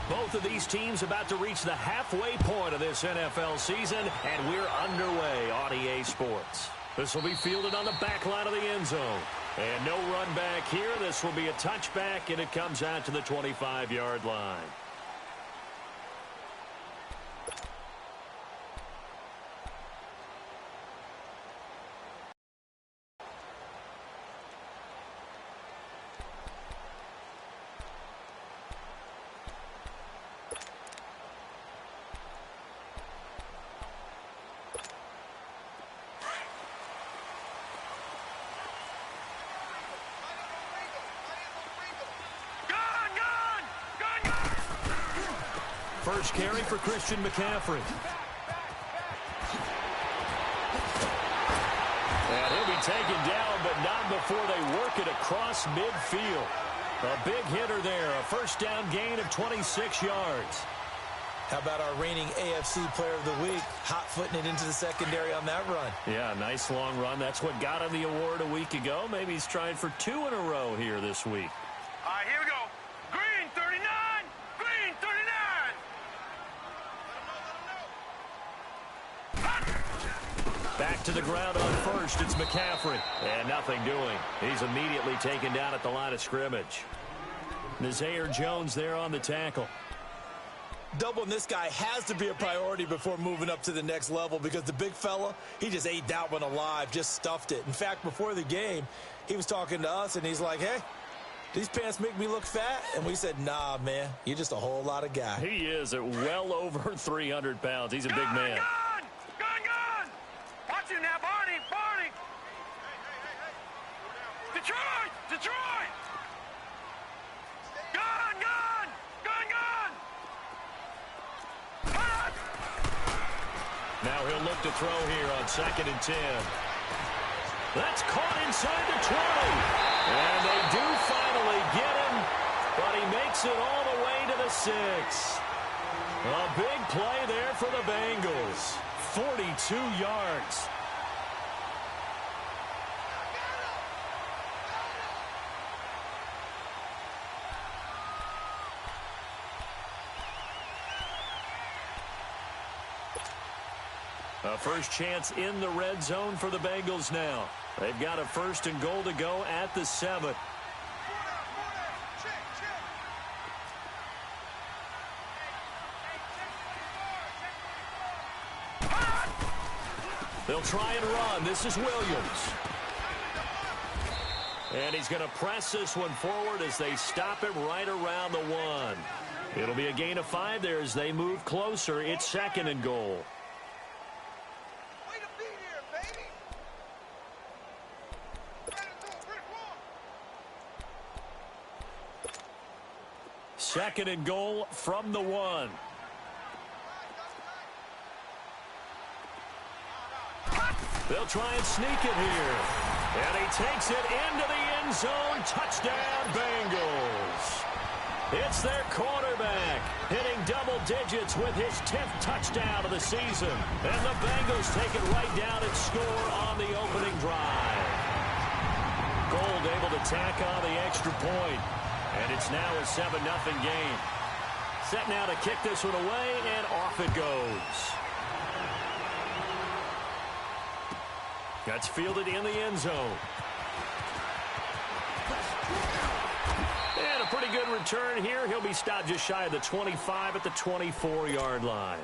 Both of these teams about to reach the halfway point of this NFL season, and we're underway on EA Sports. This will be fielded on the back line of the end zone. And no run back here. This will be a touchback, and it comes out to the 25-yard line. First carry for Christian McCaffrey. And he'll be taken down, but not before they work it across midfield. A big hitter there, a first down gain of 26 yards. How about our reigning AFC Player of the Week, hot-footing it into the secondary on that run? Yeah, nice long run. That's what got him the award a week ago. Maybe he's trying for 2 in a row here this week. All right, here we go. Green 39! Green 39! Back to the ground on first. It's McCaffrey. And nothing doing. He's immediately taken down at the line of scrimmage. Nazaire Jones there on the tackle. Doubling this guy has to be a priority before moving up to the next level because the big fella, he just ate that one alive, just stuffed it. In fact, before the game, he was talking to us, and he's like, hey, these pants make me look fat? And we said, nah, man, you're just a whole lot of guy. He is at well over 300 pounds. He's a big man. Gun! Watch him now, Barney! Detroit! Now he'll look to throw here on 2nd and 10. That's caught inside the 20. And they do finally get him, but he makes it all the way to the 6. A big play there for the Bengals. 42 yards. A first chance in the red zone for the Bengals now. They've got a 1st and goal to go at the 7. They'll try and run. This is Williams. And he's going to press this one forward as they stop him right around the 1. It'll be a gain of 5 there as they move closer. It's 2nd and goal. Second and goal from the 1. They'll try and sneak it here. And he takes it into the end zone. Touchdown, Bengals. It's their quarterback hitting double digits with his 10th touchdown of the season. And the Bengals take it right down and score on the opening drive. Gold able to tack on the extra point. And it's now a 7-0 game. Set now to kick this one away, and off it goes. That's fielded in the end zone. And a pretty good return here. He'll be stopped just shy of the 25 at the 24-yard line.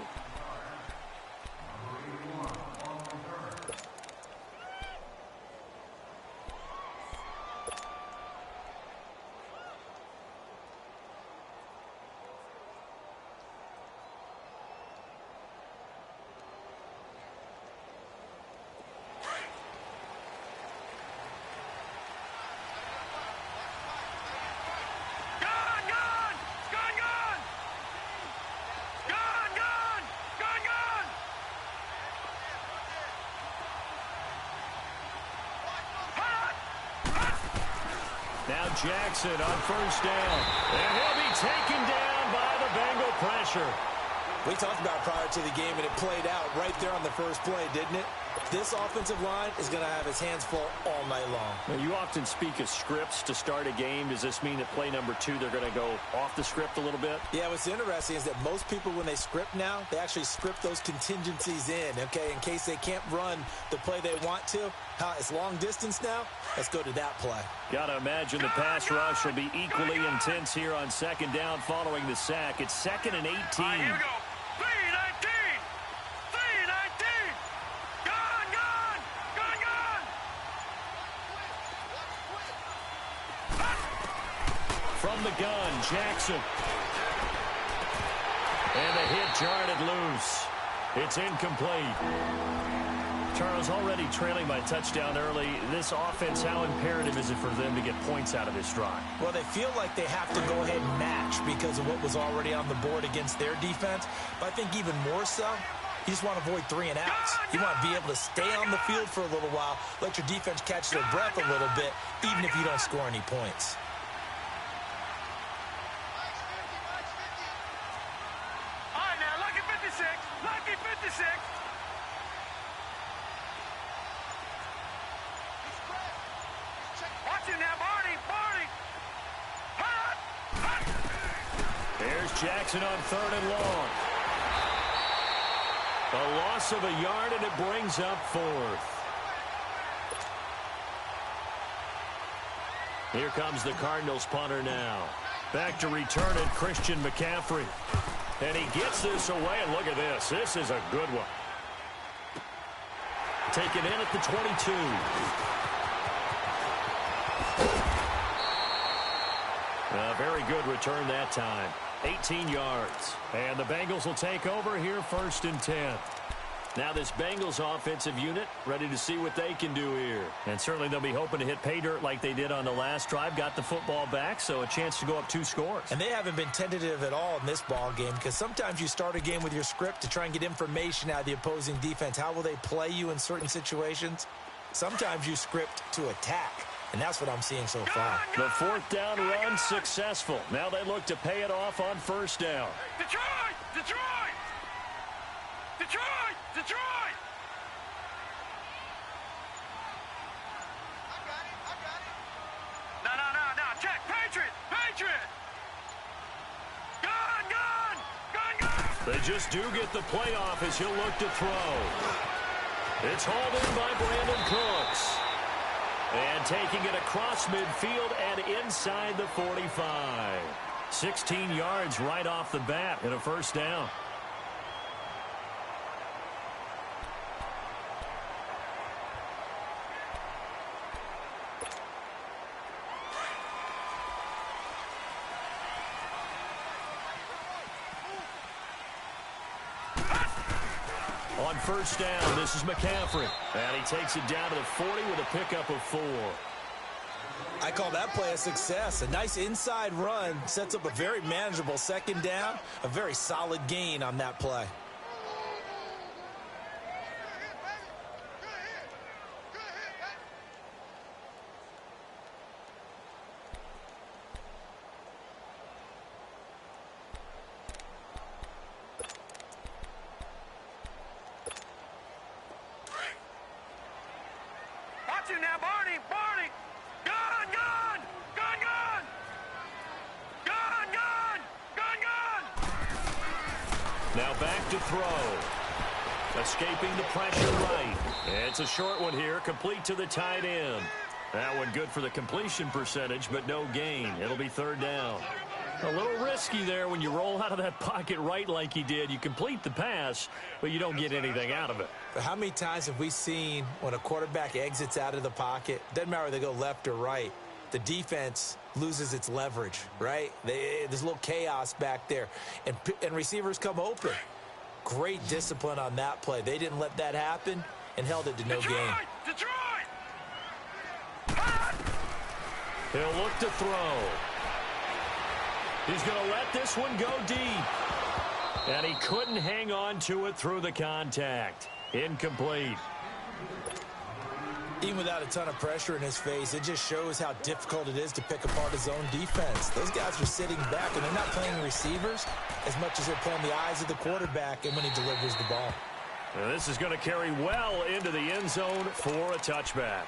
Now Jackson on first down. And he'll be taken down by the Bengal pressure. We talked about prior to the game, and it played out right there on the first play, didn't it? This offensive line is going to have his hands full all night long. Now, you often speak of scripts to start a game. Does this mean that play number 2, they're going to go off the script a little bit? Yeah, what's interesting is that most people, when they script now, they actually script those contingencies in, okay, in case they can't run the play they want to. It's long distance now. Let's go to that play. Got to imagine the pass rush will be equally intense here on second down following the sack. It's 2nd and 18. All right, here we go. 319. 319. Gone, gone. Gone, gone. From the gun, Jackson. And the hit jarred it loose. It's incomplete. Charles, already trailing by touchdown early. This offense, how imperative is it for them to get points out of this drive? Well, they feel like they have to go ahead and match because of what was already on the board against their defense. But I think even more so, you just want to avoid 3 and outs. You want to be able to stay on the field for a little while, let your defense catch their breath a little bit, even if you don't score any points. All right, now, lucky 56. Lucky 56. Watch him now, Barney. Barney. Hut. Hut. There's Jackson on 3rd and long. A loss of a yard, and it brings up 4th. Here comes the Cardinals punter now. Back to return it, Christian McCaffrey. And he gets this away, and look at this. This is a good one. Taken in at the 22. A very good return that time. 18 yards. And the Bengals will take over here 1st and 10. Now this Bengals offensive unit ready to see what they can do here. And certainly they'll be hoping to hit pay dirt like they did on the last drive. Got the football back, so a chance to go up 2 scores. And they haven't been tentative at all in this ball game because sometimes you start a game with your script to try and get information out of the opposing defense. How will they play you in certain situations? Sometimes you script to attack. And that's what I'm seeing so far. The 4th down run successful. Now they look to pay it off on 1st down. Detroit! Detroit! Detroit! Detroit! I got it. No. Check. Patriot! Patriot! Gone! They just do get the playoff as he'll look to throw. It's hauled in by Brandon Cooks. And taking it across midfield and inside the 45. 16 yards right off the bat and a 1st down. On 1st down, this is McCaffrey. And he takes it down to the 40 with a pickup of 4. I call that play a success. A nice inside run sets up a very manageable 2nd down. A very solid gain on that play. Watch him now, Barney! Barney! Gone! Now back to throw. Escaping the pressure right. It's a short one here, complete to the tight end. That one good for the completion percentage, but no gain. It'll be 3rd down. A little risky there when you roll out of that pocket right like he did. You complete the pass, but you don't get anything out of it. But how many times have we seen when a quarterback exits out of the pocket, doesn't matter whether they go left or right, the defense loses its leverage, right? There's a little chaos back there, and receivers come open. Great discipline on that play. They didn't let that happen and held it to no gain. Detroit! He'll look to throw. He's going to let this one go deep. And he couldn't hang on to it through the contact. Incomplete. Even without a ton of pressure in his face, it just shows how difficult it is to pick apart his own defense. Those guys are sitting back, and they're not playing receivers as much as they're playing the eyes of the quarterback and when he delivers the ball. And this is going to carry well into the end zone for a touchback.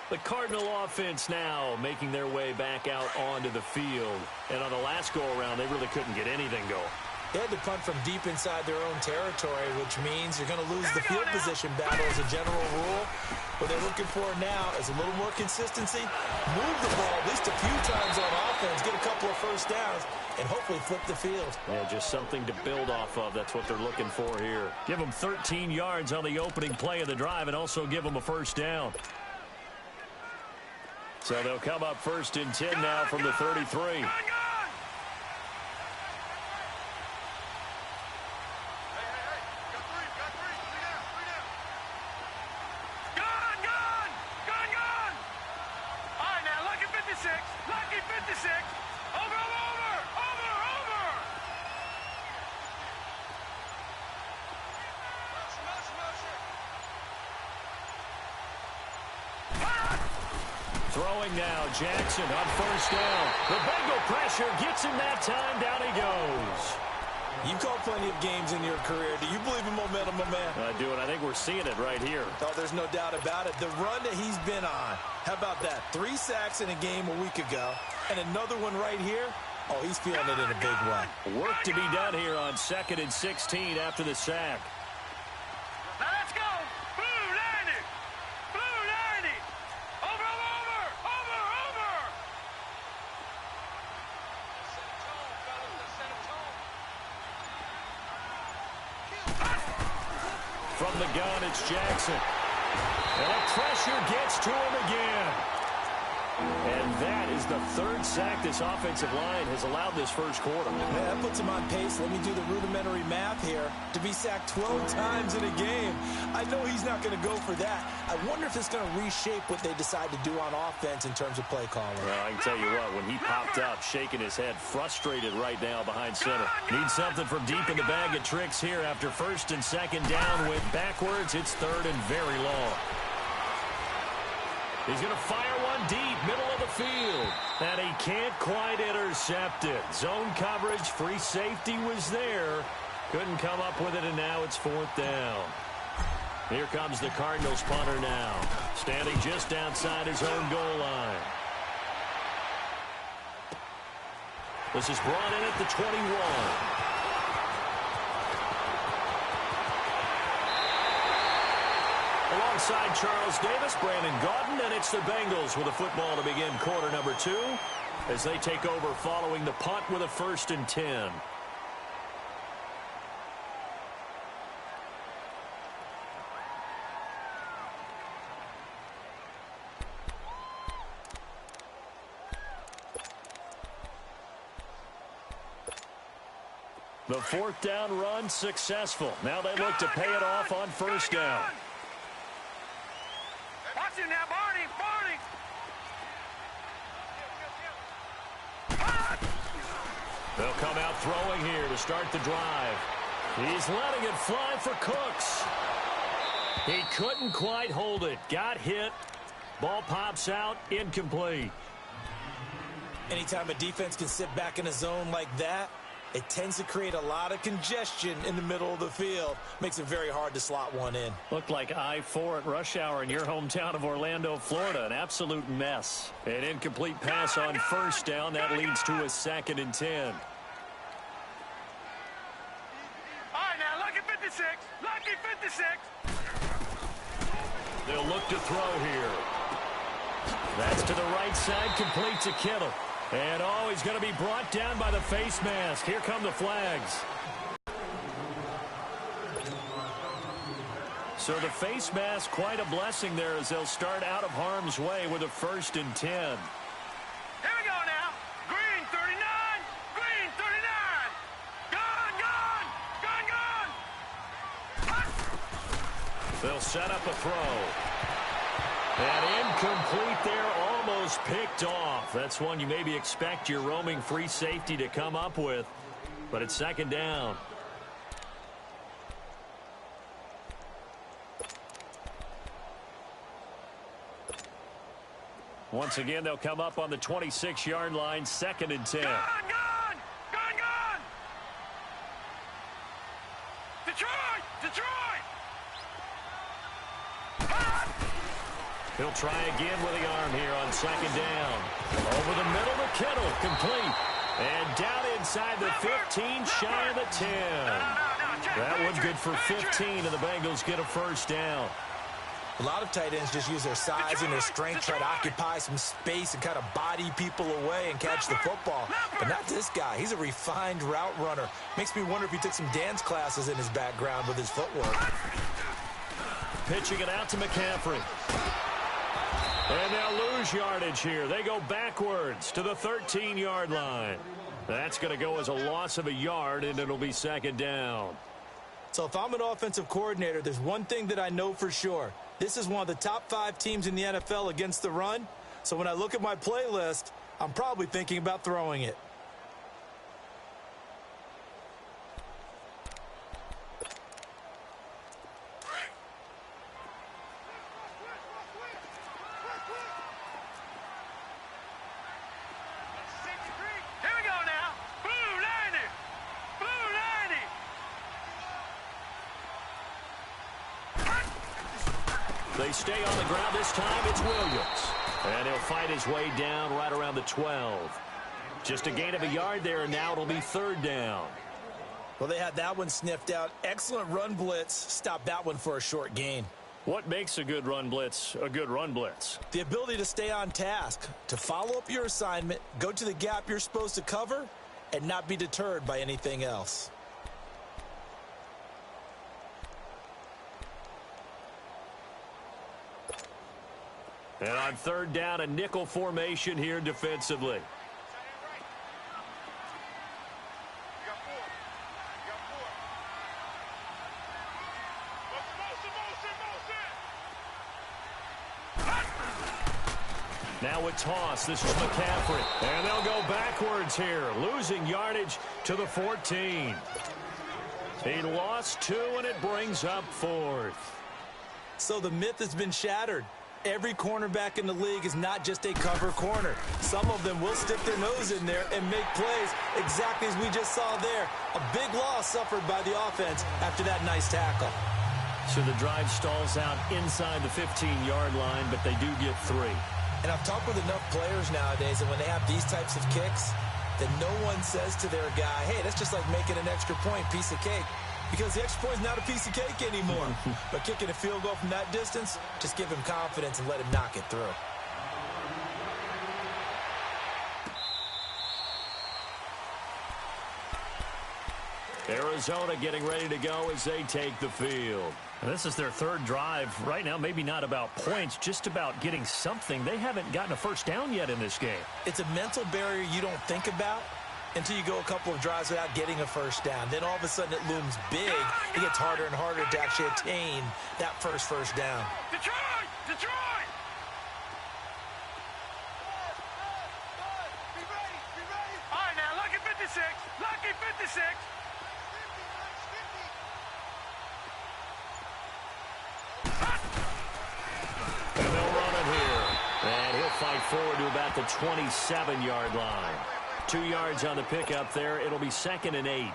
The Cardinal offense now making their way back out onto the field. And on the last go-around, they really couldn't get anything going. They had to punt from deep inside their own territory, which means you're going to lose the field position battle as a general rule. What they're looking for now is a little more consistency, move the ball at least a few times on offense, get a couple of first downs, and hopefully flip the field. Yeah, just something to build off of. That's what they're looking for here. Give them 13 yards on the opening play of the drive and also give them a first down. So they'll come up first and 10 now from the 33. Throwing now, Jackson on first down. The Bengal pressure gets him that time. Down he goes. You've called plenty of games in your career. Do you believe in momentum, my man? I do, and I think we're seeing it right here. Oh, there's no doubt about it. The run that he's been on. How about that? 3 sacks in a game a week ago, and another one right here. Oh, he's feeling it in a big way. Work to be done here on 2nd and 16 after the sack. Now let's go. Blue 90. Blue 90. Over. From the gun, it's Jackson. And the pressure gets to him again. And that is the 3rd sack this offensive line has allowed this first quarter. Yeah, that puts him on pace. Let me do the rudimentary math here. To be sacked 12 times in a game. I know he's not going to go for that. I wonder if it's going to reshape what they decide to do on offense in terms of play calling. Well, I can tell you what, when he popped up, shaking his head, frustrated right now behind center. Needs something from deep in the bag of tricks here after 1st and 2nd down. Went backwards. It's 3rd and very long. He's going to fire one deep, middle of the field. And he can't quite intercept it. Zone coverage, free safety was there. Couldn't come up with it, and now it's 4th down. Here comes the Cardinals punter now. Standing just outside his own goal line. This is brought in at the 21. Alongside Charles Davis, Brandon Gaudin, and it's the Bengals with a football to begin quarter number 2 as they take over following the punt with a 1st and 10. The 4th down run successful. Now they look to pay it off on 1st down. Watch him now, Barney. They'll come out throwing here to start the drive. He's letting it fly for Cooks. He couldn't quite hold it. Got hit. Ball pops out. Incomplete. Anytime a defense can sit back in a zone like that, it tends to create a lot of congestion in the middle of the field. Makes it very hard to slot one in. Looked like I-4 at rush hour in your hometown of Orlando, Florida. An absolute mess. An incomplete pass on 1st down. That leads to a 2nd and 10. All right, now, lucky 56. Lucky 56. They'll look to throw here. That's to the right side, complete to Kittle. And, oh, he's going to be brought down by the face mask. Here come the flags. So the face mask, quite a blessing there as they'll start out of harm's way with a 1st and 10. Here we go now. Green 39. Green 39. Gun. They'll set up a throw. And incomplete there, almost picked off. That's one you maybe expect your roaming free safety to come up with. But it's 2nd down. Once again, they'll come up on the 26-yard line, 2nd and 10. Gun. Detroit. He'll try again with the arm here on second down. Over the middle to Kittle, complete. And down inside the 15, shy of the 10. That one's good for 15, and the Bengals get a first down. A lot of tight ends just use their size and their strength, try to occupy some space and kind of body people away and catch the football. But not this guy. He's a refined route runner. Makes me wonder if he took some dance classes in his background with his footwork. Pitching it out to McCaffrey. And they'll lose yardage here. They go backwards to the 13-yard line. That's going to go as a loss of a yard, and it'll be second down. So if I'm an offensive coordinator, there's one thing that I know for sure. This is one of the top 5 teams in the NFL against the run. So when I look at my playlist, I'm probably thinking about throwing it. They stay on the ground this time. It's Williams. And he'll fight his way down right around the 12. Just a gain of a yard there, and now it'll be third down. Well, they had that one sniffed out. Excellent run blitz. Stop that one for a short gain. What makes a good run blitz a good run blitz? The ability to stay on task, to follow up your assignment, go to the gap you're supposed to cover, and not be deterred by anything else. And on third down, a nickel formation here defensively. Now a toss. This is McCaffrey. And they'll go backwards here, losing yardage to the 14. He lost 2, and it brings up 4th. So the myth has been shattered. Every cornerback in the league is not just a cover corner. Some of them will stick their nose in there and make plays exactly as we just saw there. A big loss suffered by the offense after that nice tackle. So the drive stalls out inside the 15-yard line, but they do get 3. And I've talked with enough players nowadays that when they have these types of kicks, that no one says to their guy, hey, that's just like making an extra point, piece of cake. Because the extra point is not a piece of cake anymore. But kicking a field goal from that distance, just give him confidence and let him knock it through. Arizona getting ready to go as they take the field. And this is their third drive. Right now, maybe not about points, just about getting something. They haven't gotten a first down yet in this game. It's a mental barrier you don't think about until you go a couple of drives without getting a first down. Then all of a sudden it looms big. It gets harder and harder to actually attain that first down. Detroit! Detroit! All right, now, lucky 56. Lucky 56. And they'll run it here. And he'll fight forward to about the 27-yard line. 2 yards on the pickup there. It'll be 2nd and 8.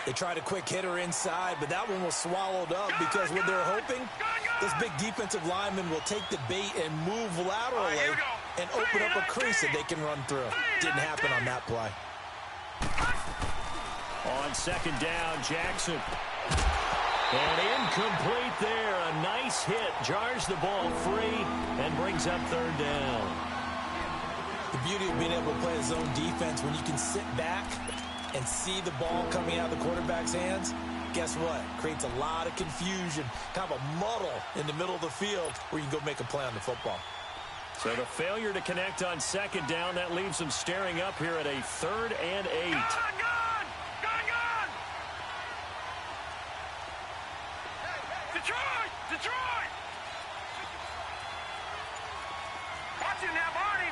They tried a quick hitter inside, but that one was swallowed up because what they're hoping, this big defensive lineman will take the bait and move laterally and open up a crease that they can run through. Didn't happen on that play. On 2nd down, Jackson. And incomplete there. A nice hit. Jars the ball free and brings up 3rd down. The beauty of being able to play a zone defense when you can sit back and see the ball coming out of the quarterback's hands, guess what? Creates a lot of confusion, kind of a muddle in the middle of the field where you can go make a play on the football. So the failure to connect on 2nd down, that leaves them staring up here at a 3rd and 8. Gone! Detroit! Detroit! Watch him now, Barney!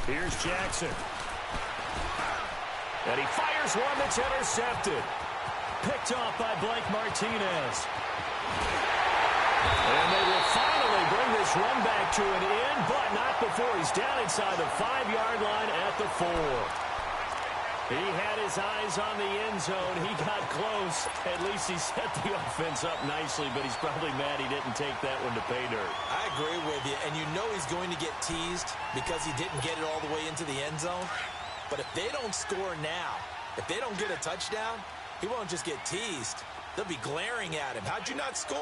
Here's Jackson. And he fires one that's intercepted. Picked off by Blake Martinez. And they will finally bring this run back to an end, but not before he's down inside the 5-yard line at the 4. He had his eyes on the end zone. He got close. At least he set the offense up nicely, but he's probably mad he didn't take that one to pay dirt. I agree with you, and you know he's going to get teased because he didn't get it all the way into the end zone. But if they don't score now, if they don't get a touchdown, he won't just get teased. They'll be glaring at him. How'd you not score?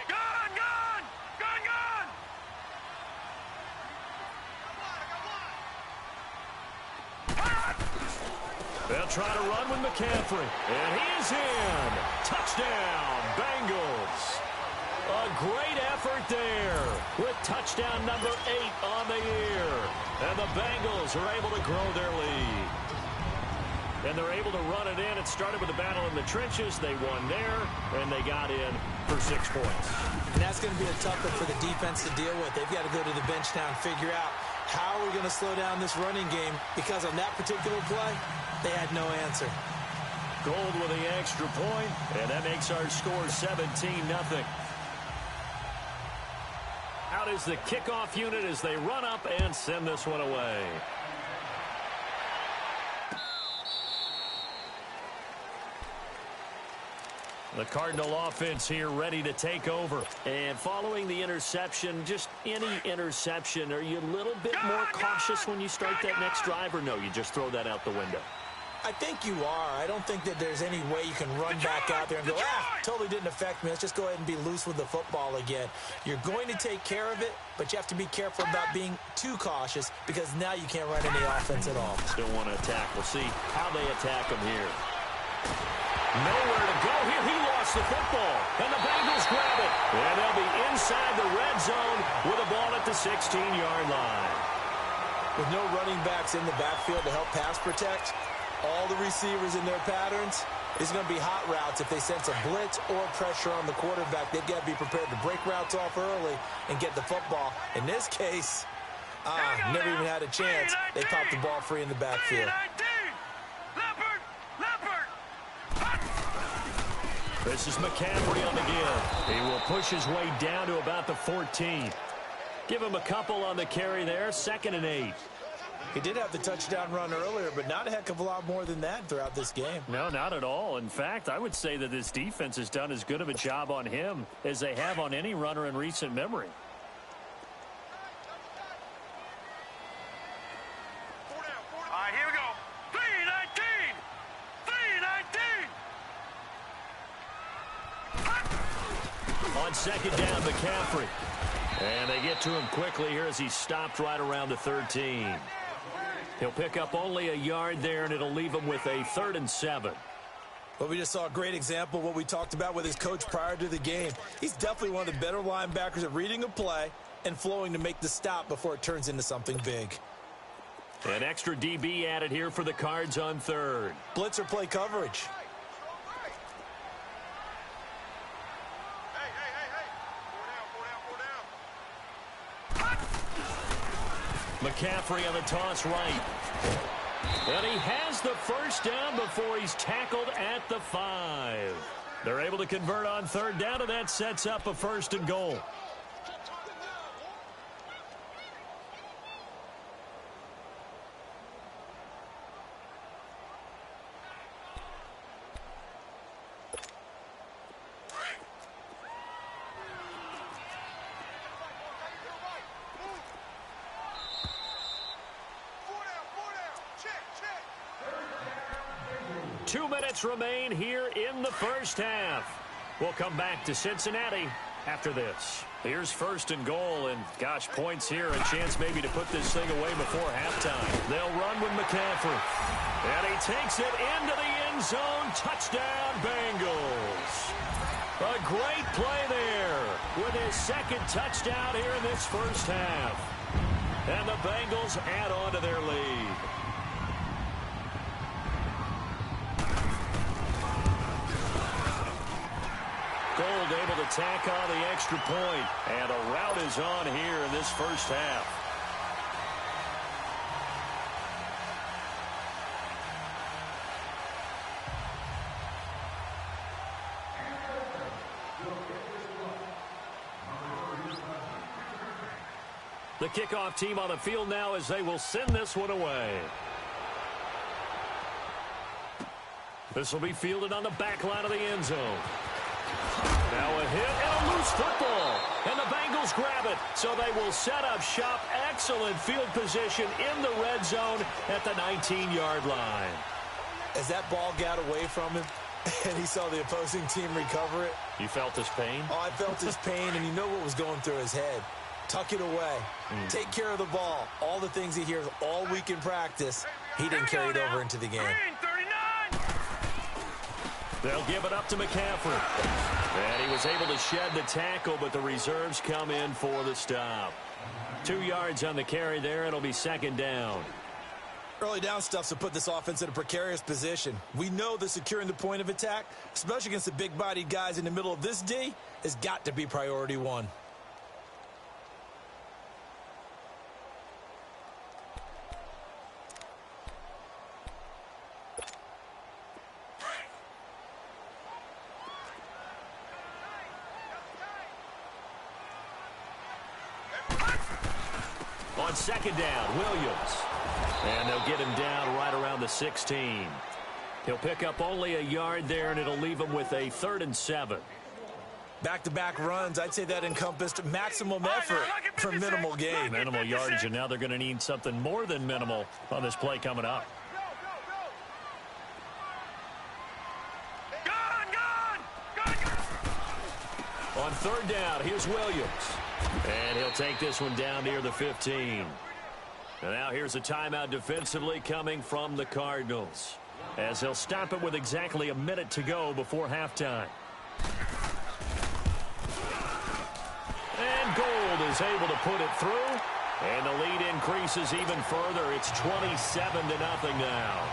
Gone, gone! Gone, gone! They'll try to run with McCaffrey. And he is in. Touchdown, Bengals. A great effort there with touchdown number 8 on the year. And the Bengals are able to grow their lead. And they're able to run it in. It started with a battle in the trenches. They won there, and they got in for 6 points. And that's going to be a tough one for the defense to deal with. They've got to go to the bench now and figure out how are we going to slow down this running game, because on that particular play, they had no answer. Gold with the extra point, and that makes our score 17-0. Out is the kickoff unit as they run up and send this one away. The Cardinal offense here ready to take over. And following the interception, just any interception, are you a little bit more cautious when you start that next drive, or no, you just throw that out the window? I think you are. I don't think that there's any way you can run back out there and go, totally didn't affect me. Let's just go ahead and be loose with the football again. You're going to take care of it, but you have to be careful about being too cautious, because now you can't run any offense at all. Still want to attack. We'll see how they attack him here. Nowhere to go here. He lost the football, and the Bengals grab it. And they'll be inside the red zone with a ball at the 16-yard line. With no running backs in the backfield to help pass protect, all the receivers in their patterns, it's going to be hot routes. If they sense a blitz or pressure on the quarterback, they've got to be prepared to break routes off early and get the football. In this case, never even had a chance. They popped the ball free in the backfield. This is McCaffrey on the give. He will push his way down to about the 14. Give him a couple on the carry there. 2nd and 8. He did have the touchdown run earlier, but not a heck of a lot more than that throughout this game. No, not at all. In fact, I would say that this defense has done as good of a job on him as they have on any runner in recent memory. All right, here we go. 3-19! 3-19! On 2nd down, McCaffrey. And they get to him quickly here as he's stopped right around the 13. He'll pick up only a yard there, and it'll leave him with a 3rd and 7. Well, we just saw a great example of what we talked about with his coach prior to the game. He's definitely one of the better linebackers at reading a play and flowing to make the stop before it turns into something big. An extra DB added here for the Cards on 3rd. Blitz or play coverage. McCaffrey on the toss right. And he has the first down before he's tackled at the 5. They're able to convert on 3rd down, and that sets up a 1st and goal. Remain here in the first half. We'll come back to Cincinnati after this. Here's 1st and goal, and gosh, points here, a chance maybe to put this thing away before halftime. They'll run with McCaffrey, and he takes it into the end zone. Touchdown, Bengals. A great play there with his 2nd touchdown here in this first half. And the Bengals add on to their lead. Gold able to tack on the extra point, and a rout is on here in this first half. The kickoff team on the field now as they will send this one away. This will be fielded on the back line of the end zone. Now a hit and a loose football. And the Bengals grab it. So they will set up shop. Excellent field position in the red zone at the 19-yard line. As that ball got away from him and he saw the opposing team recover it. You felt his pain? Oh, I felt his pain, and you know what was going through his head. Tuck it away. Take care of the ball. All the things he hears all week in practice, he didn't carry it over into the game. They'll give it up to McCaffrey. And he was able to shed the tackle, but the reserves come in for the stop. 2 yards on the carry there. It'll be second down. Early down stuff's to put this offense in a precarious position. We know that securing the point of attack, especially against the big-bodied guys in the middle of this D, has got to be priority one. On second down, Williams. And they'll get him down right around the 16. He'll pick up only a yard there, and it'll leave him with a 3rd and 7. Back-to-back runs, I'd say that encompassed maximum effort for minimal gain. Minimal yardage, and now they're going to need something more than minimal on this play coming up. On 3rd down, here's Williams. And he'll take this one down near the 15. And now here's a timeout defensively coming from the Cardinals, as they'll stop it with exactly a minute to go before halftime. And Gold is able to put it through, and the lead increases even further. It's 27-0 now.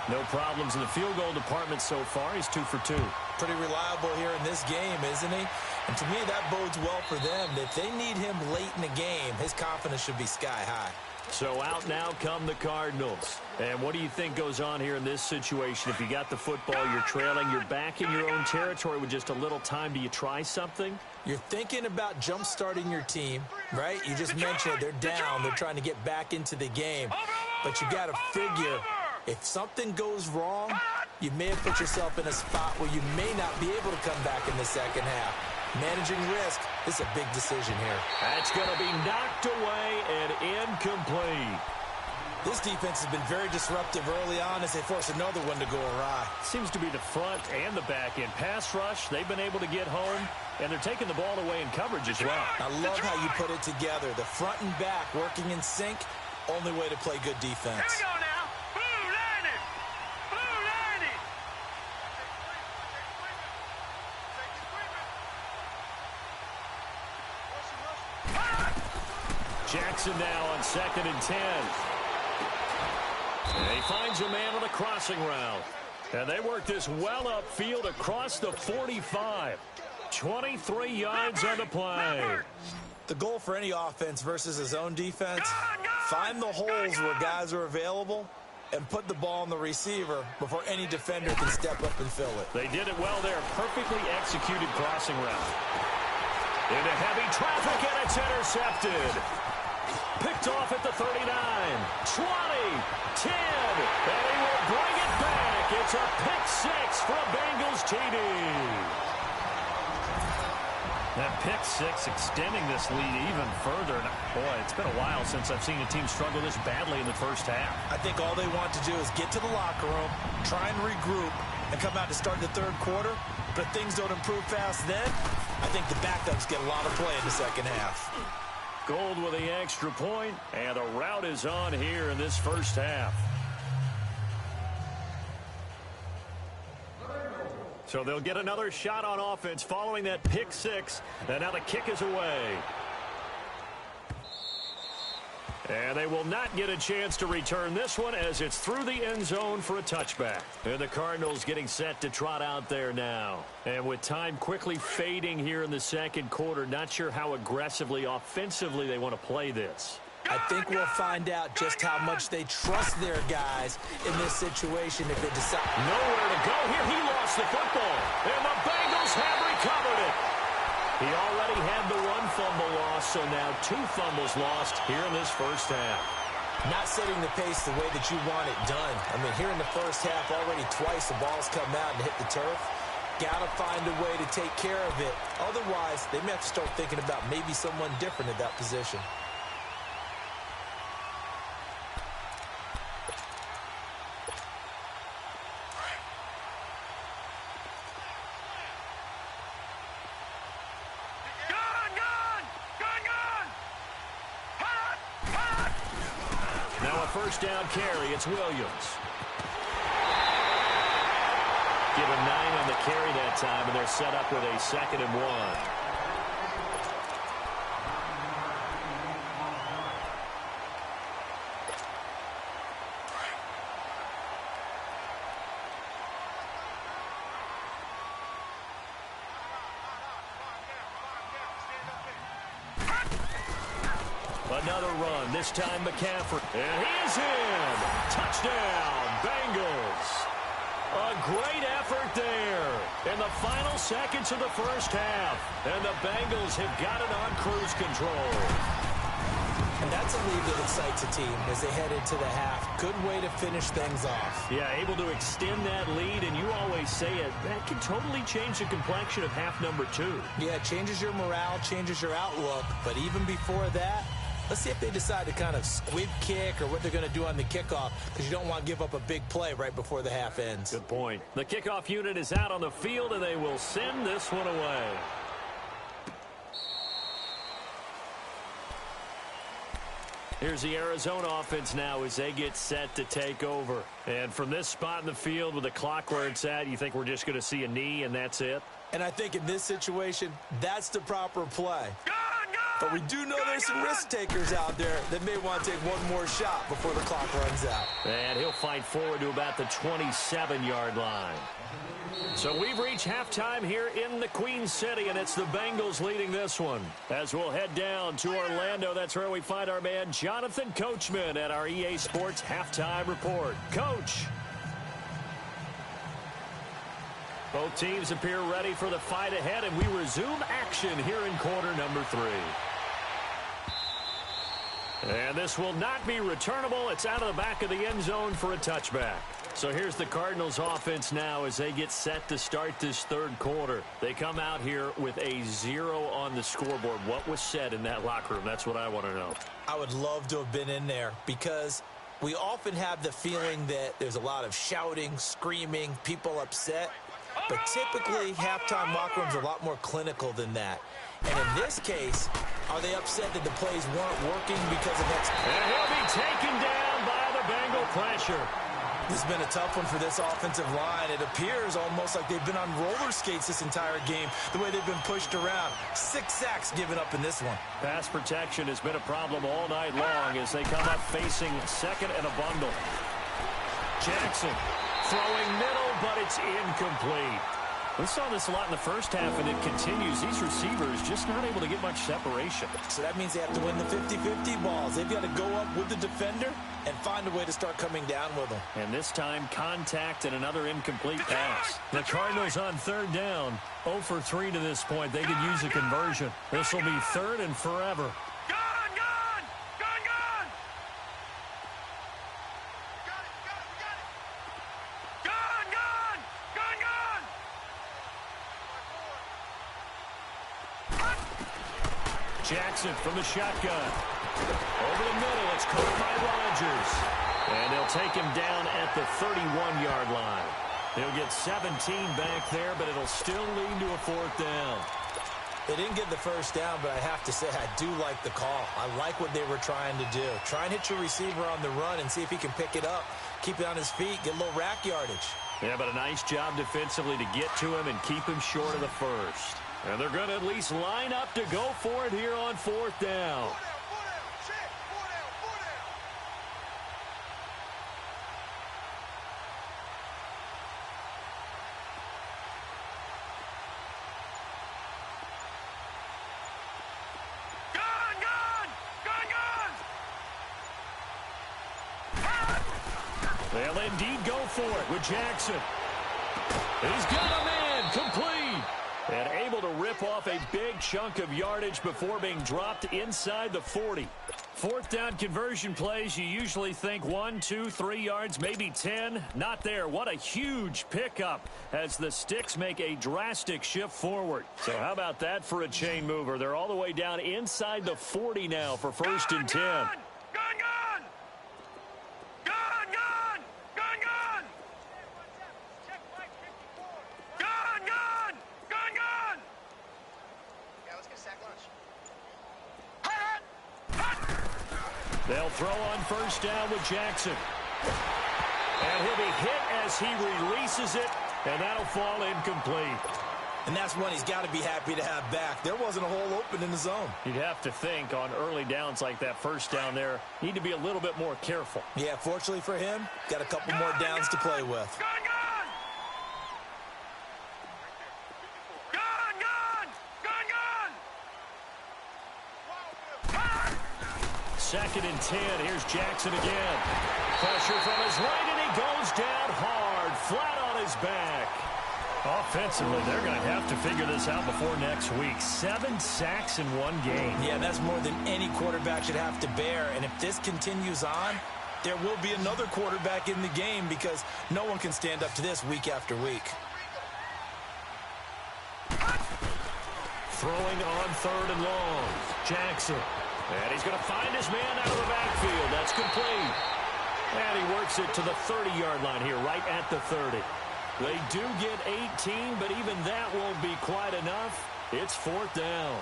No problems in the field goal department so far. He's 2 for 2. Pretty reliable here in this game, isn't he? And to me, that bodes well for them. If they need him late in the game, his confidence should be sky high. So out now come the Cardinals. And what do you think goes on here in this situation? If you got the football, you're trailing, you're back in your own territory with just a little time. Do you try something? You're thinking about jump-starting your team, right? You just mentioned they're down. They're trying to get back into the game. But you got to figure, if something goes wrong, you may have put yourself in a spot where you may not be able to come back in the second half. Managing risk is a big decision here. That's going to be knocked away and incomplete. This defense has been very disruptive early on as they force another one to go awry. Seems to be the front and the back end. Pass rush, they've been able to get home, and they're taking the ball away in coverage as well. I love how you put it together. The front and back working in sync, only way to play good defense. Here we go now. Blue landed. Blue landed. Jackson now on 2nd and 10. And he finds a man on the crossing route. And they work this well upfield across the 45. 23 yards on the play. The goal for any offense versus his own defense, find the holes where guys are available and put the ball on the receiver before any defender can step up and fill it. They did it well there. Perfectly executed crossing route. Into heavy traffic, and it's intercepted. Picked off at the 39, 20, 10, and he will bring it back. It's a pick six for a Bengals TD. That pick six extending this lead even further. Boy, it's been a while since I've seen a team struggle this badly in the first half. I think all they want to do is get to the locker room, try and regroup, and come out to start the third quarter. But if things don't improve fast then, I think the backups get a lot of play in the second half. Gold with the extra point, and the route is on here in this first half. So they'll get another shot on offense following that pick six, and now the kick is away. And they will not get a chance to return this one as it's through the end zone for a touchback. And the Cardinals getting set to trot out there now. And with time quickly fading here in the second quarter, not sure how aggressively, offensively they want to play this. I think we'll find out just how much they trust their guys in this situation if they decide. Nowhere to go here. He lost the football. And the Bengals have recovered it. He already had the one fumble loss, so now 2 fumbles lost here in this first half. Not setting the pace the way that you want it done. I mean, here in the first half, already twice the ball's come out and hit the turf. Got to find a way to take care of it. Otherwise, they may have to start thinking about maybe someone different at that position. First down carry, it's Williams. Give him 9 on the carry that time, and they're set up with a 2nd and 1. Another run, this time McCaffrey. And he is in. Touchdown, Bengals. A great effort there in the final seconds of the first half. And the Bengals have got it on cruise control. And that's a lead that excites a team as they head into the half. Good way to finish things off. Yeah, able to extend that lead, and you always say it, that can totally change the complexion of half number 2. Yeah, it changes your morale, changes your outlook. But even before that, let's see if they decide to kind of squib kick or what they're going to do on the kickoff, because you don't want to give up a big play right before the half ends. Good point. The kickoff unit is out on the field, and they will send this one away. Here's the Arizona offense now as they get set to take over. And from this spot in the field with the clock where it's at, you think we're just going to see a knee and that's it? And I think in this situation, that's the proper play. But we do know there's some risk takers out there that may want to take one more shot before the clock runs out. And he'll fight forward to about the 27-yard line. So we've reached halftime here in the Queen City, and it's the Bengals leading this one. As we'll head down to Orlando, that's where we find our man Jonathan Coachman at our EA Sports Halftime Report. Coach. Both teams appear ready for the fight ahead, and we resume action here in quarter number 3. And this will not be returnable. It's out of the back of the end zone for a touchback. So here's the Cardinals offense now as they get set to start this third quarter. They come out here with a 0 on the scoreboard. What was said in that locker room? That's what I want to know. I would love to have been in there because we often have the feeling that there's a lot of shouting, screaming, people upset. But typically, halftime locker rooms are a lot more clinical than that. And in this case, are they upset that the plays weren't working because of X? And he'll be taken down by the Bengal pressure. This has been a tough one for this offensive line. It appears almost like they've been on roller skates this entire game, the way they've been pushed around. 6 sacks given up in this one. Pass protection has been a problem all night long as they come up facing second and a bundle. Jackson throwing middle, but it's incomplete. We saw this a lot in the first half, and it continues. These receivers just not able to get much separation. So that means they have to win the 50-50 balls. They've got to go up with the defender and find a way to start coming down with them. And this time, contact and another incomplete pass. The Cardinals on third down, 0 for 3 to this point. They could use a conversion. This will be third and forever. Jackson from the shotgun. Over the middle, it's caught by Rodgers. And they'll take him down at the 31-yard line. They'll get 17 back there, but it'll still lead to a 4th down. They didn't get the first down, but I have to say I do like the call. I like what they were trying to do. Try and hit your receiver on the run and see if he can pick it up, keep it on his feet, get a little rack yardage. Yeah, but a nice job defensively to get to him and keep him short of the first. And they're going to at least line up to go for it here on 4th down. They'll indeed go for it with Jackson. He's got a man complete. And able to rip off a big chunk of yardage before being dropped inside the 40. Fourth down conversion plays, you usually think 1, 2, 3 yards, maybe 10. Not there. What a huge pickup as the Sticks make a drastic shift forward. So how about that for a chain mover? They're all the way down inside the 40 now for first and 10. Gun! Gun, gun! Gun, gun! Gun, gun! Gun, gun! Yeah, let's get sack lunch. They'll throw on first down with Jackson. And he'll be hit as he releases it, and that'll fall incomplete. And that's one he's got to be happy to have back. There wasn't a hole open in the zone. You'd have to think on early downs like that first down there, need to be a little bit more careful. Yeah, fortunately for him, got a couple more downs to play with. Gun, gun! Gun, gun! Gun, gun! Second and 10. Here's Jackson again. Pressure from his right, and he goes down hard, flat on his back. Offensively, they're going to have to figure this out before next week. 7 sacks in one game. Yeah, that's more than any quarterback should have to bear. And if this continues on, there will be another quarterback in the game because no one can stand up to this week after week. Throwing on third and long. Jackson. And he's going to find his man out of the backfield. That's complete. And he works it to the 30-yard line here, right at the 30. They do get 18, but even that won't be quite enough. It's fourth down.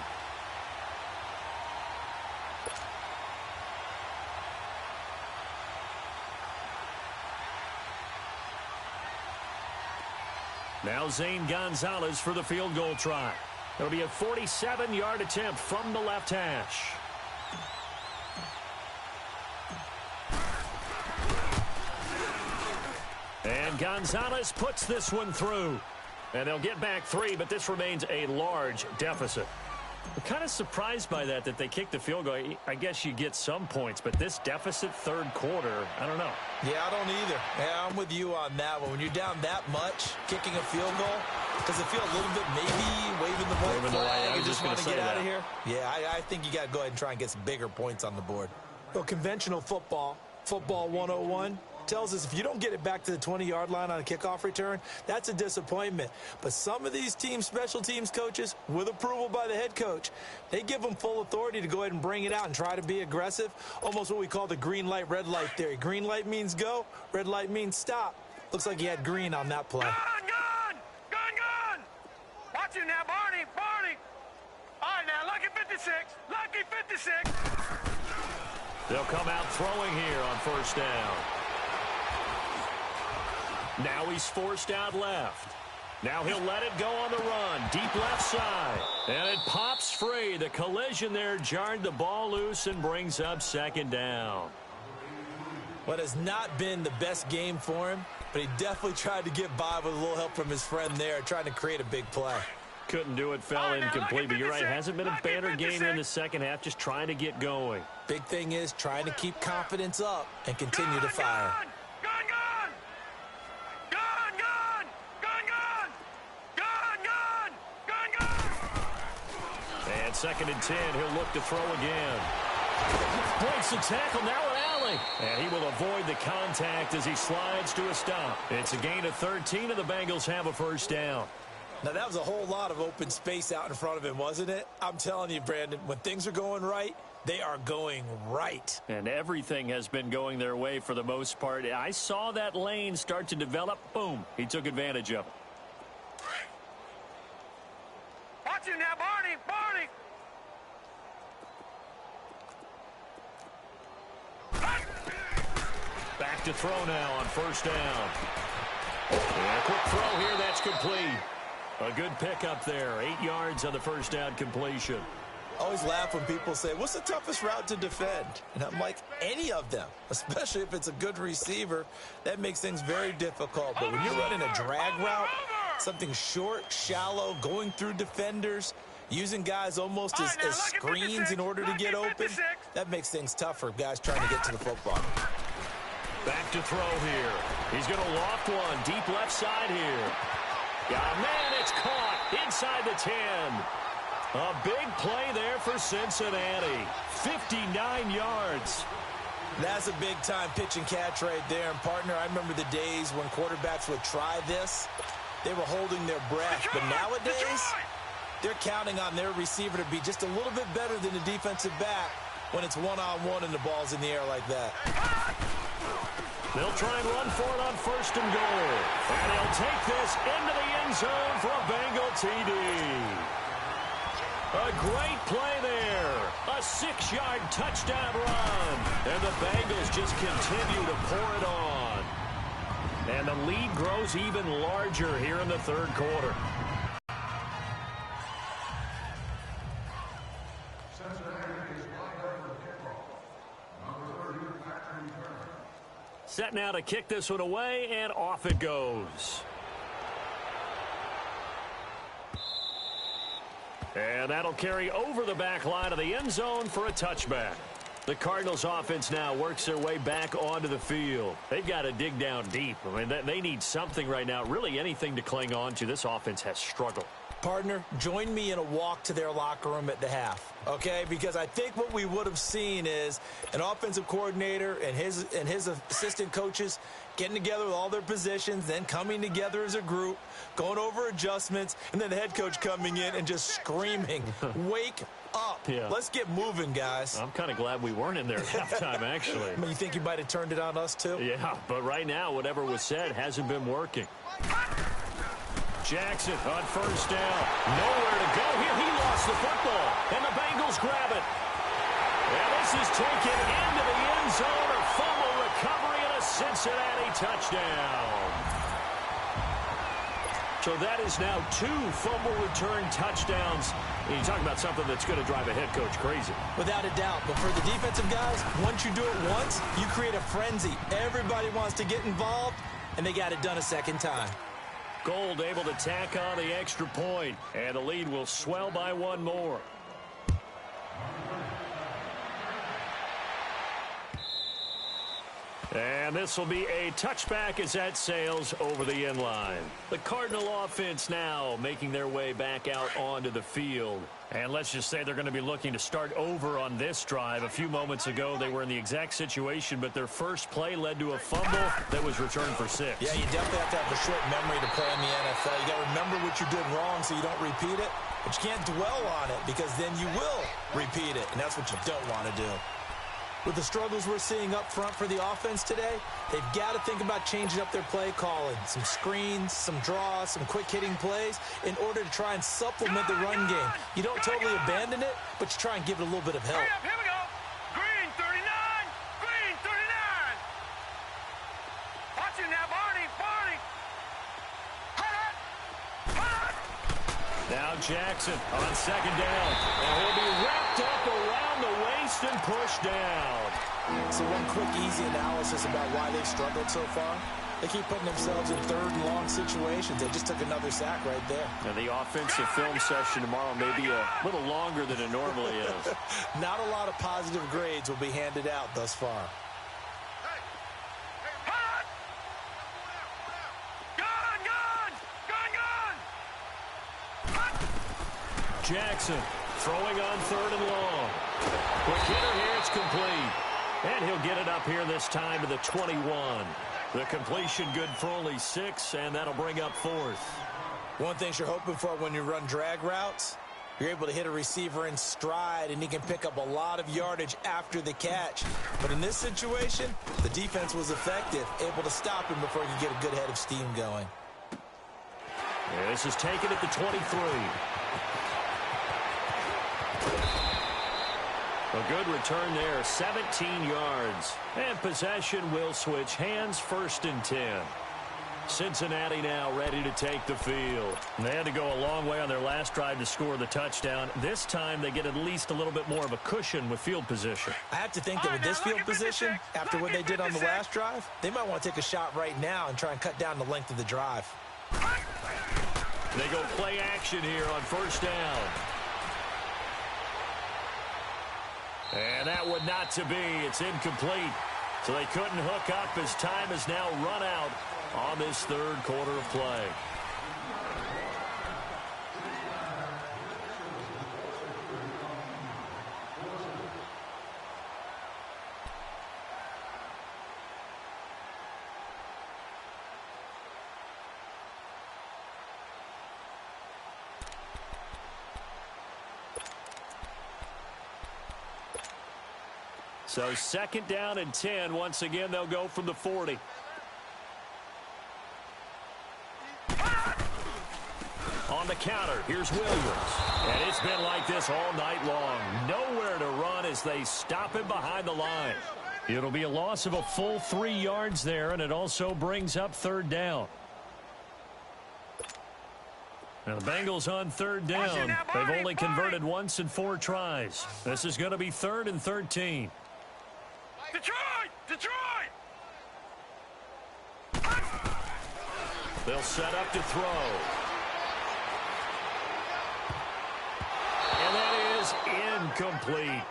Now Zane Gonzalez for the field goal try. It'll be a 47-yard attempt from the left hash. And Gonzalez puts this one through. And they'll get back 3, but this remains a large deficit. I'm kind of surprised by that they kicked the field goal. I guess you get some points, but this deficit third quarter, I don't know. Yeah, I don't either. Yeah, I'm with you on that one. When you're down that much, kicking a field goal, does it feel a little bit maybe waving the white flag and just want to get out of here? Yeah, I think you got to go ahead and try and get some bigger points on the board. Well, conventional football 101, tells us if you don't get it back to the 20-yard line on a kickoff return, that's a disappointment. But some of these teams, special teams coaches, with approval by the head coach, they give them full authority to go ahead and bring it out and try to be aggressive, almost what we call the green light, red light theory. Green light means go, red light means stop. Looks like he had green on that play. Gun, gun! Gun, gun! Watch it now, Barney, Barney! All right, now, lucky 56, lucky 56! They'll come out throwing here on first down. Now he's forced out left. Now he'll let it go on the run. Deep left side. And it pops free. The collision there jarred the ball loose and brings up second down. What has not been the best game for him, but he definitely tried to get by with a little help from his friend there, trying to create a big play. Couldn't do it, fell incomplete, but you're right, hasn't been a banner game here in the second half, just trying to get going. Big thing is trying to keep confidence up and continue to fire. Gun, gun! Gun, gun! Gun, gun! Gun, gun! Gun, gun! And second and 10, he'll look to throw again. Breaks the tackle, now an alley. And he will avoid the contact as he slides to a stop. It's a gain of 13, and the Bengals have a first down. Now, that was a whole lot of open space out in front of him, wasn't it? I'm telling you, Brandon, when things are going right, they are going right. And everything has been going their way for the most part. I saw that lane start to develop. Boom. He took advantage of it. Watch it now, Barney, Barney! Back to throw now on first down. And a quick throw here, that's complete. A good pickup there. 8 yards on the first down completion. I always laugh when people say, what's the toughest route to defend? And I'm like, any of them, especially if it's a good receiver. That makes things very difficult. But when you're running a drag route, something short, shallow, going through defenders, using guys almost as screens in order to get open, that makes things tough for guys trying to get to the football. Back to throw here. He's going to loft one. Deep left side here. Yeah, man, it's caught inside the 10. A big play there for Cincinnati. 59 yards. That's a big-time pitch and catch right there. And, partner, I remember the days when quarterbacks would try this. They were holding their breath. But nowadays, they're counting on their receiver to be just a little bit better than the defensive back when it's one-on-one and the ball's in the air like that. They'll try and run for it on 1st and goal. And he'll take this into the end zone for a Bengal TD. A great play there. A 6-yard touchdown run. And the Bengals just continue to pour it on. And the lead grows even larger here in the 3rd quarter. Set now to kick this one away, and off it goes. And that'll carry over the back line of the end zone for a touchback. The Cardinals offense now works their way back onto the field. They've got to dig down deep. I mean, they need something right now, really anything to cling on to. This offense has struggled. Partner, join me in a walk to their locker room at the half, okay? Because I think what we would have seen is an offensive coordinator and his assistant coaches getting together with all their positions, then coming together as a group, going over adjustments, and then the head coach coming in and just screaming, wake up. Yeah. Let's get moving, guys. I'm kind of glad we weren't in there at halftime, actually. I mean, you think you might have turned it on us, too? Yeah, but right now, whatever was said hasn't been working. Jackson on 1st down. Nowhere to go here. He lost the football, and the Bengals grab it. And this is taken into the end zone. A fumble recovery and a Cincinnati touchdown. So that is now 2 fumble return touchdowns. And you talk about something that's going to drive a head coach crazy. Without a doubt. But for the defensive guys, once you do it once, you create a frenzy. Everybody wants to get involved, and they got it done a second time. Gold able to tack on the extra point, and the lead will swell by 1 more. And this will be a touchback as that sails over the end line. The Cardinal offense now making their way back out onto the field. And let's just say they're going to be looking to start over on this drive. A few moments ago, they were in the exact situation, but their first play led to a fumble that was returned for 6. Yeah, you definitely have to have a short memory to play in the NFL. You got to remember what you did wrong so you don't repeat it, but you can't dwell on it because then you will repeat it, and that's what you don't want to do. With the struggles we're seeing up front for the offense today, they've got to think about changing up their play calling. Some screens, some draws, some quick-hitting plays in order to try and supplement the run game. You don't totally abandon it, but you try and give it a little bit of help. Here we go. Green 39. Green 39. Watch it now, Barney. Barney. Now Jackson on 2nd down. And he'll be wrapped up around the waist and pushed down. So one quick, easy analysis about why they've struggled so far. They keep putting themselves in 3rd and long situations. They just took another sack right there. And the offensive film session tomorrow may be a little longer than it normally is. Not a lot of positive grades will be handed out thus far. Jackson throwing on 3rd and long. Quick hitter here, it's complete. And he'll get it up here this time to the 21. The completion good for only 6, and that'll bring up 4th. One thing you're hoping for when you run drag routes, you're able to hit a receiver in stride, and he can pick up a lot of yardage after the catch. But in this situation, the defense was effective, able to stop him before he could get a good head of steam going. Yeah, this is taken at the 23. A good return there, 17 yards. And possession will switch hands, 1st and 10. Cincinnati now ready to take the field. They had to go a long way on their last drive to score the touchdown. This time they get at least a little bit more of a cushion with field position. I have to think that with this field position, after what they did on the last drive, they might want to take a shot right now and try and cut down the length of the drive. They go play action here on 1st down. And that would not to be. It's incomplete. So they couldn't hook up as time has now run out on this 3rd quarter of play. So 2nd down and 10. Once again, they'll go from the 40. On the counter, here's Williams. And it's been like this all night long. Nowhere to run as they stop him behind the line. It'll be a loss of a full 3 yards there, and it also brings up 3rd down. Now the Bengals on 3rd down. They've only converted once in 4 tries. This is going to be 3rd and 13. Detroit! Detroit! They'll set up to throw. And that is incomplete.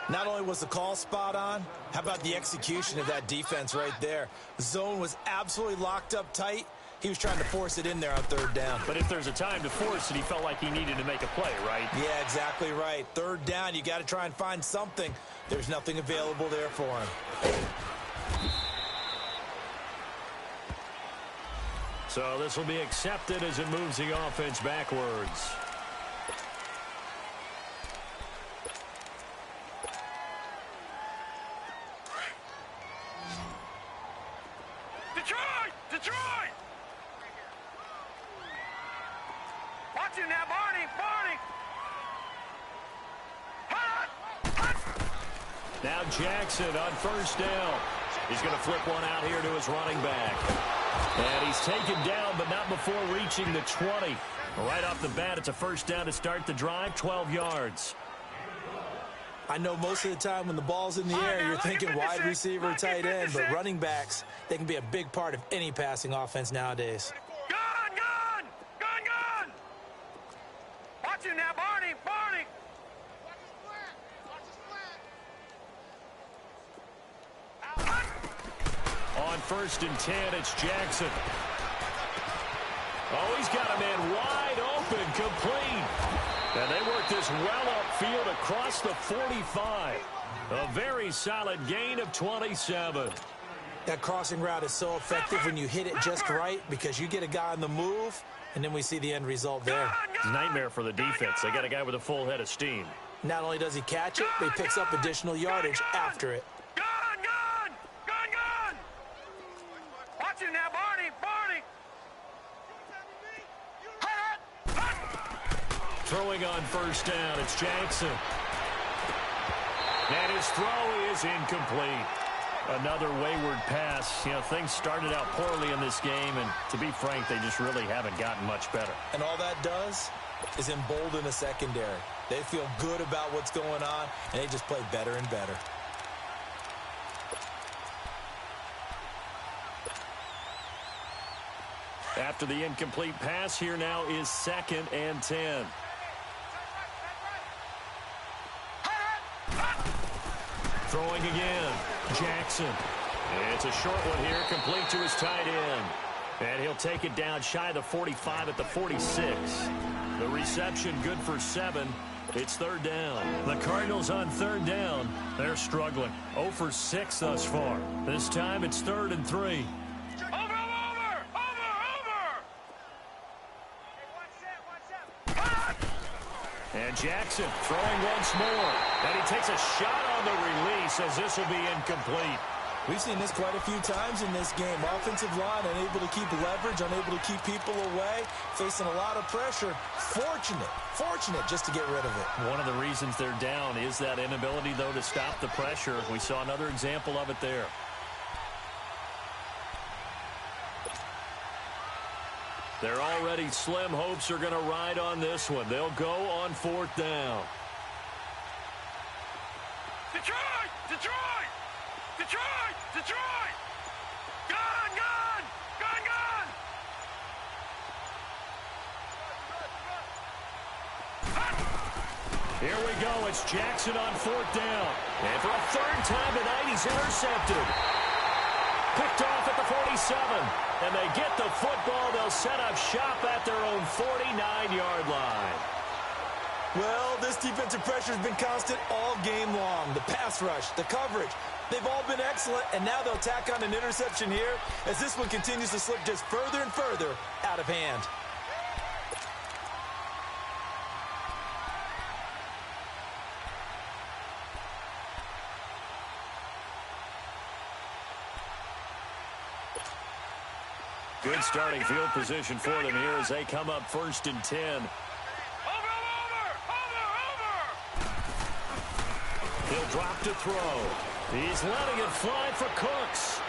Not only was the call spot on, how about the execution of that defense right there? The zone was absolutely locked up tight. He was trying to force it in there on 3rd down. But if there's a time to force it, he felt like he needed to make a play, right? Yeah, exactly right. 3rd down, you got to try and find something. There's nothing available there for him. So this will be accepted as it moves the offense backwards. Detroit! Detroit! Watch him now, Barney! Barney! Hot! Hot! Now Jackson on 1st down. He's going to flip one out here to his running back. And he's taken down, but not before reaching the 20. Right off the bat, it's a 1st down to start the drive, 12 yards. I know most of the time when the ball's in the air, you're thinking wide receiver, tight end, but running backs, they can be a big part of any passing offense nowadays. Gun! Gun! Gun! Gun! Watch him now, Barney! Barney! On 1st and 10, it's Jackson. Oh, he's got a man wide open, complete. And they work this well upfield across the 45. A very solid gain of 27. That crossing route is so effective when you hit it just right because you get a guy on the move, and then we see the end result there. It's a nightmare for the defense. They got a guy with a full head of steam. Not only does he catch it, but he picks up additional yardage after it. Gun! Gun! Gun! Gun! Watch him now, Barney! Barney! Hot! Hot! Throwing on 1st down, it's Jackson. And his throw is incomplete. Another wayward pass. You know, things started out poorly in this game, and to be frank, they just really haven't gotten much better. And all that does is embolden the secondary. They feel good about what's going on, and they just play better and better. After the incomplete pass, here now is 2nd and 10. Throwing again, Jackson. It's a short one here, complete to his tight end. And he'll take it down shy of the 45 at the 46. The reception good for 7. It's 3rd down. The Cardinals on 3rd down. They're struggling. 0 for 6 thus far. This time it's 3rd and 3. And Jackson throwing once more. And he takes a shot on the release as this will be incomplete. We've seen this quite a few times in this game. Offensive line unable to keep leverage, unable to keep people away, facing a lot of pressure. Fortunate just to get rid of it. One of the reasons they're down is that inability, though, to stop the pressure. We saw another example of it there. They're already slim hopes are going to ride on this one. They'll go on 4th down. Detroit! Detroit! Detroit! Detroit! Gun! Gun! Gun! Gun! Here we go. It's Jackson on 4th down. And for a 3rd time tonight, he's intercepted. Picked off at the 47. And they get the football. They'll set up shop at their own 49-yard line. Well, this defensive pressure has been constant all game long. The pass rush, the coverage, they've all been excellent, and now they'll tack on an interception here as this one continues to slip just further and further out of hand. Good starting field position for them here as they come up 1st and 10. He'll drop to throw. He's letting it fly for Cooks.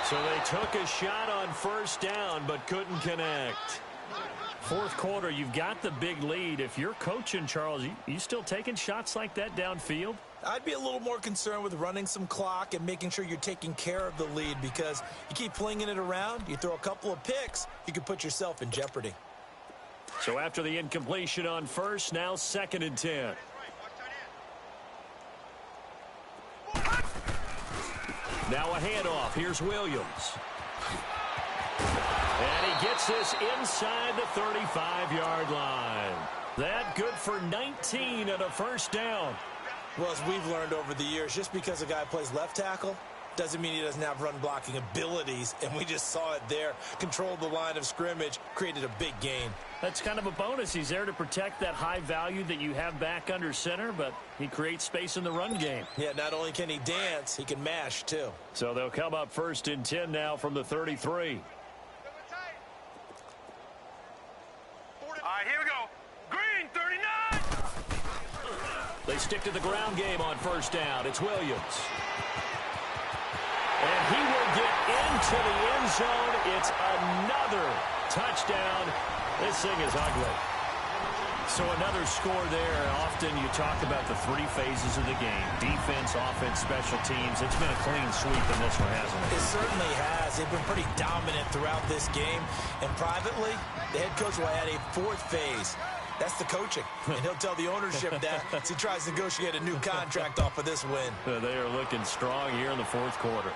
So they took a shot on 1st down but couldn't connect. 4th quarter, you've got the big lead. If you're coaching, Charles, you still taking shots like that downfield? I'd be a little more concerned with running some clock and making sure you're taking care of the lead, because you keep flinging it around, you throw a couple of picks, you could put yourself in jeopardy. So after the incompletion on 1st, now 2nd and 10. Now a handoff. Here's Williams. And he gets this inside the 35-yard line. That good for 19 and a 1st down. Well, as we've learned over the years, just because a guy plays left tackle doesn't mean he doesn't have run-blocking abilities, and we just saw it there. Controlled the line of scrimmage, created a big gain. That's kind of a bonus. He's there to protect that high value that you have back under center, but he creates space in the run game. Yeah, not only can he dance, he can mash, too. So they'll come up 1st and 10 now from the 33. All right, here we go. Green, 39. They stick to the ground game on 1st down. It's Williams. And he will get into the end zone. It's another touchdown. This thing is ugly. So another score there. Often you talk about the 3 phases of the game: defense, offense, special teams. It's been a clean sweep in this one, hasn't it? It certainly has. They've been pretty dominant throughout this game. And privately, the head coach will add a 4th phase. That's the coaching. And he'll tell the ownership that as he tries to negotiate a new contract off of this win. They are looking strong here in the 4th quarter.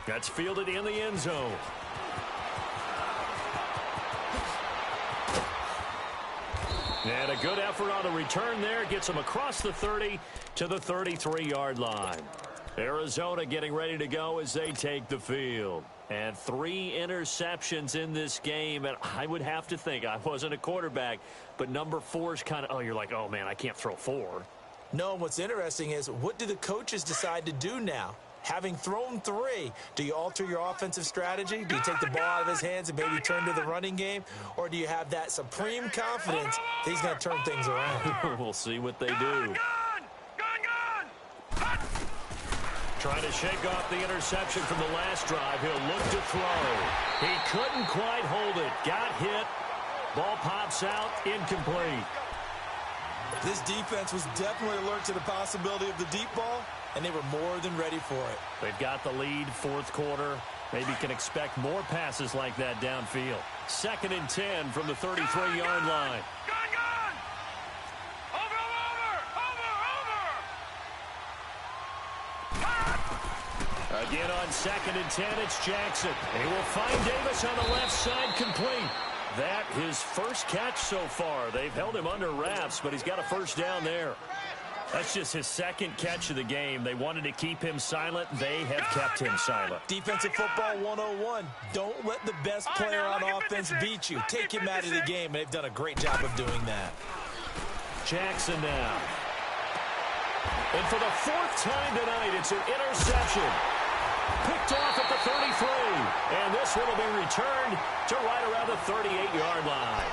That's fielded in the end zone. And a good effort on the return there. Gets him across the 30 to the 33-yard line. Arizona getting ready to go as they take the field. And 3 interceptions in this game. And I would have to think, I wasn't a quarterback, but number 4 is kind of, oh, you're like, oh, man, I can't throw 4. No, what's interesting is, what do the coaches decide to do now? Having thrown 3, do you alter your offensive strategy? Do you take the ball out of his hands and maybe turn to the running game? Or do you have that supreme confidence that he's going to turn things around? We'll see what they do. Trying to shake off the interception from the last drive. He'll look to throw. He couldn't quite hold it. Got hit. Ball pops out. Incomplete. This defense was definitely alert to the possibility of the deep ball, and they were more than ready for it. They've got the lead, 4th quarter. Maybe can expect more passes like that downfield. 2nd and 10 from the 33-yard line. Again on 2nd and 10, it's Jackson. And he will find Davis on the left side, complete. That his first catch so far. They've held him under wraps, but he's got a 1st down there. That's just his 2nd catch of the game. They wanted to keep him silent. They have kept him silent. Defensive football 101. Don't let the best player on offense beat you. Take him out of the game. They've done a great job of doing that. Jackson now. And for the 4th time tonight, it's an interception. Picked off at the 33. And this one will be returned to right around the 38-yard line.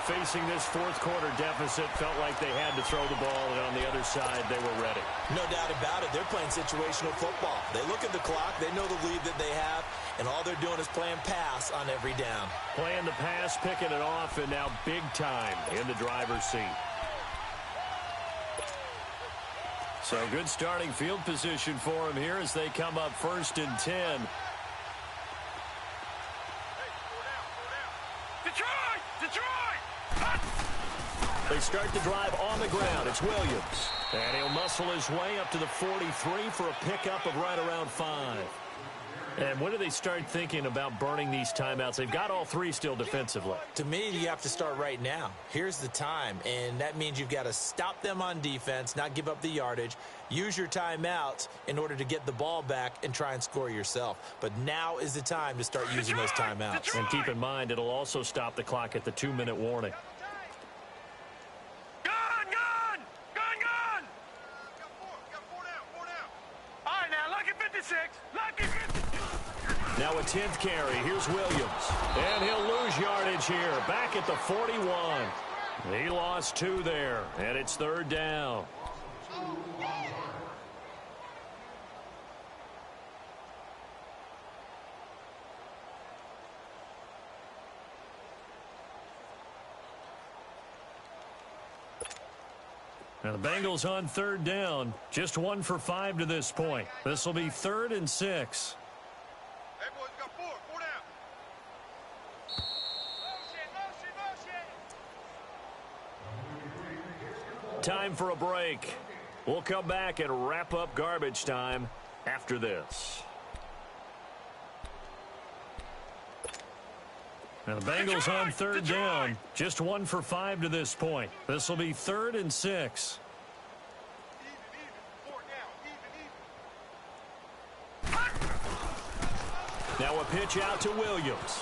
Facing this 4th quarter deficit, felt like they had to throw the ball, and on the other side, they were ready. No doubt about it. They're playing situational football. They look at the clock. They know the lead that they have, and all they're doing is playing pass on every down. Playing the pass, picking it off, and now big time in the driver's seat. So good starting field position for him here as they come up 1st and 10. They start the drive on the ground. It's Williams. And he'll muscle his way up to the 43 for a pickup of right around 5. And when do they start thinking about burning these timeouts? They've got all 3 still defensively. To me, you have to start right now. Here's the time, and that means you've got to stop them on defense, not give up the yardage, use your timeouts in order to get the ball back and try and score yourself. But now is the time to start using those timeouts. And keep in mind, it'll also stop the clock at the 2-minute warning. Now a 10th carry. Here's Williams. And he'll lose yardage here. Back at the 41. He lost 2 there. And it's 3rd down. Now the Bengals on 3rd down. Just 1 for 5 to this point. This will be 3rd and 6. Hey, boys, we got 4. 4 down. Motion. Time for a break. We'll come back and wrap up garbage time after this. Now the Bengals on 3rd down. Just 1 for 5 to this point. This will be 3rd and 6. Even. 4 down. Even. Now a pitch out to Williams.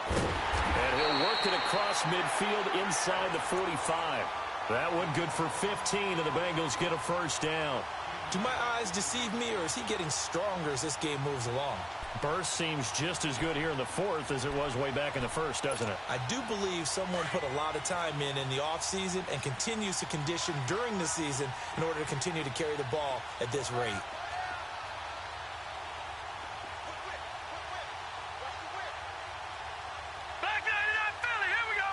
And he'll work it across midfield inside the 45. That one good for 15, and the Bengals get a 1st down. Do my eyes deceive me, or is he getting stronger as this game moves along? Burst seems just as good here in the 4th as it was way back in the 1st, doesn't it? I do believe someone put a lot of time in the offseason and continues to condition during the season in order to continue to carry the ball at this rate. Back 99 Philly. Here we go.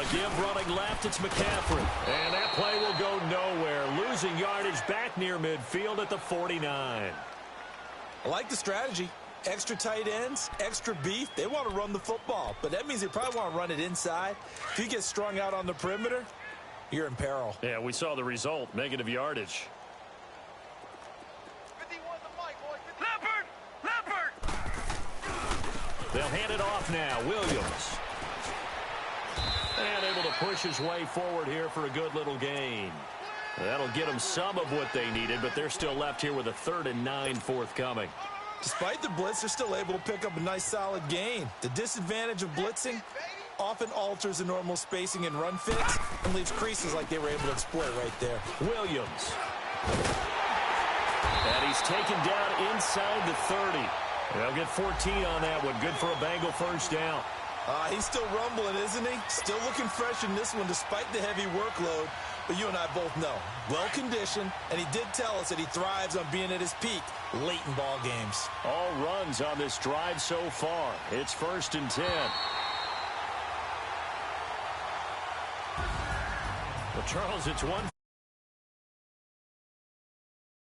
Again, running left, it's McCaffrey. And that play will go nowhere. Losing yardage back near midfield at the 49. I like the strategy. Extra tight ends, extra beef. They want to run the football, but that means they probably want to run it inside. If you get strung out on the perimeter, you're in peril. Yeah, we saw the result, negative yardage. 51 the mic, boys. Leopard. They'll hand it off now. Williams. And able to push his way forward here for a good little gain. That'll get them some of what they needed, but they're still left here with a 3rd and 9 forthcoming. Despite the blitz, they're still able to pick up a nice solid gain. The disadvantage of blitzing often alters the normal spacing and run fits and leaves creases like they were able to exploit right there. Williams. And he's taken down inside the 30. They'll get 14 on that one. Good for a Bengal 1st down. He's still rumbling, isn't he? Still looking fresh in this one despite the heavy workload. But you and I both know, well-conditioned, and he did tell us that he thrives on being at his peak late in ball games. All runs on this drive so far. It's 1st and 10. Well, Charles, it's 1